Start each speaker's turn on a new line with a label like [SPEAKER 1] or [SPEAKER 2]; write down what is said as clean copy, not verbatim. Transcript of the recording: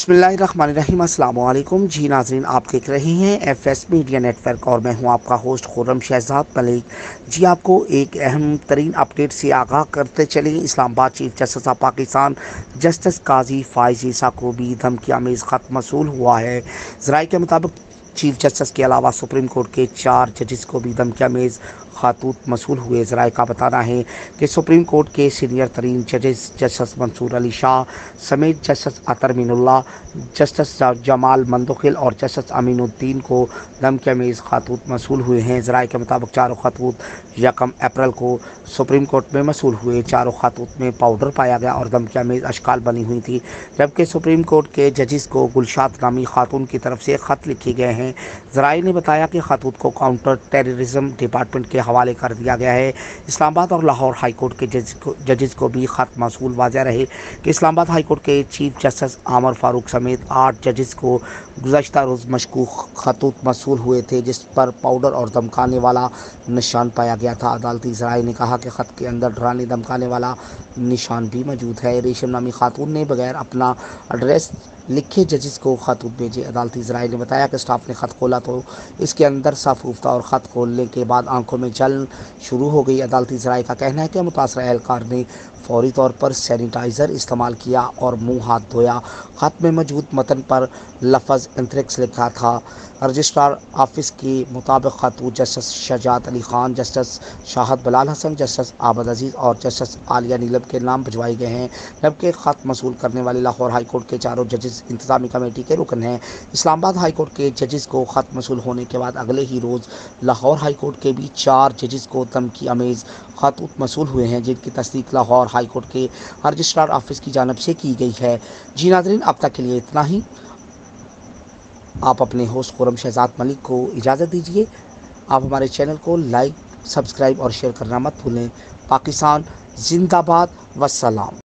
[SPEAKER 1] बिस्मिल्लाहिर्रहमानिर्रहीम। अस्सलाम वालेकुम जी नाज़रीन, आप देख रहे हैं एफएस मीडिया नेटवर्क और मैं हूं आपका होस्ट खुर्रम शहजाद मलिक। जी आपको एक अहम तरीन अपडेट से आगाह करते चले। Islamabad chief justice of Pakistan justice Qazi Faez Isa को भी धमकी आमेज़ ख़त मसूल हुआ है। ज़राए के मुताबिक चीफ जस्टिस के अलावा सुप्रीम कोर्ट के 4 जजेस को भी धमकी आमेज़ ख़ातूत मसूल हुए। ज़राए का बताना है कि सुप्रीम कोर्ट के सीनियर तरीन जजेस जस्टिस मंसूर अली शाह समेत जस्टिस अतर मीनुल्लाह, जस्टिस जमाल मंदखिल और जस्टिस अमीनुद्दीन को धमकी आमेज़ ख़ातूत मसूल हुए हैं। ज़राए के मुताबिक चारों ख़ातूत 1 अप्रैल को सुप्रीम कोर्ट में मसूल हुए। चारों ख़ातूत में पाउडर पाया गया और धमकी आमेज़ अशकाल बनी हुई थी, जबकि सुप्रीम कोर्ट के जजेस को गुलशात नामी खातून की तरफ से ख़त लिखे गए हैं। ज़राए ने बताया कि खातूत को काउंटर टेररिज्म डिपार्टमेंट के हवाले कर दिया गया है। इस्लामाबाद और लाहौर हाई कोर्ट के जजेस को भी ख़त मसूल। वाज़ह रहे कि इस्लामाबाद हाई कोर्ट के चीफ जस्टिस आमर फारूक समेत 8 जजेस को गुज़श्ता रोज़ मशकूक खतूत मसूल हुए थे, जिस पर पाउडर और धमकाने वाला निशान पाया गया था। अदालती ज़राए ने कहा कि ख़त के अंदर डराने धमकाने वाला निशान भी मौजूद है। रेशम नामी खातून ने बगैर अपना एड्रेस लिखे जजेस को खत भेजे। अदालती ज़राए ने बताया कि स्टाफ ने ख़त खोला तो इसके अंदर साफ़ था और ख़त खोलने के बाद आंखों में जलन शुरू हो गई। अदालती ज़राए का कहना है कि मुतासरा एहलकार ने फौरी तौर पर सैनिटाइज़र इस्तेमाल किया और मुंह हाथ धोया। ख़त में मौजूद मतन पर लफ्ज़ एंथ्रेक्स लिखा था। रजिस्ट्रार ऑफिस के मुताबिक खातून justice Shujaat Ali Khan, justice Shahid Bilal Hassan, justice आबद अजीज़ और जस्टिस आलिया नीलम के नाम भिजवाए गए हैं, जबकि ख़त मसूल करने वाले लाहौर हाई कोर्ट के चारों जजेस इंतज़ामी कमेटी के रुकन हैं। इस्लामाबाद हाई कोर्ट के जजेस को ख़त मसूल होने के बाद अगले ही रोज़ लाहौर हाई कोर्ट के भी 4 जजेस को धमकी आमेज़ ख़ातूत मसूल हुए हैं, जिनकी तस्दीक लाहौर हाई कोर्ट के रजिस्ट्रार ऑफिस की जानिब से की गई है। जी नाज़रीन, अब तक के लिए इतना ही। आप अपने होस्ट खुर्रम शहजाद मलिक को इजाज़त दीजिए। आप हमारे चैनल को लाइक, सब्सक्राइब और शेयर करना मत भूलें। पाकिस्तान जिंदाबाद, वस्सलाम।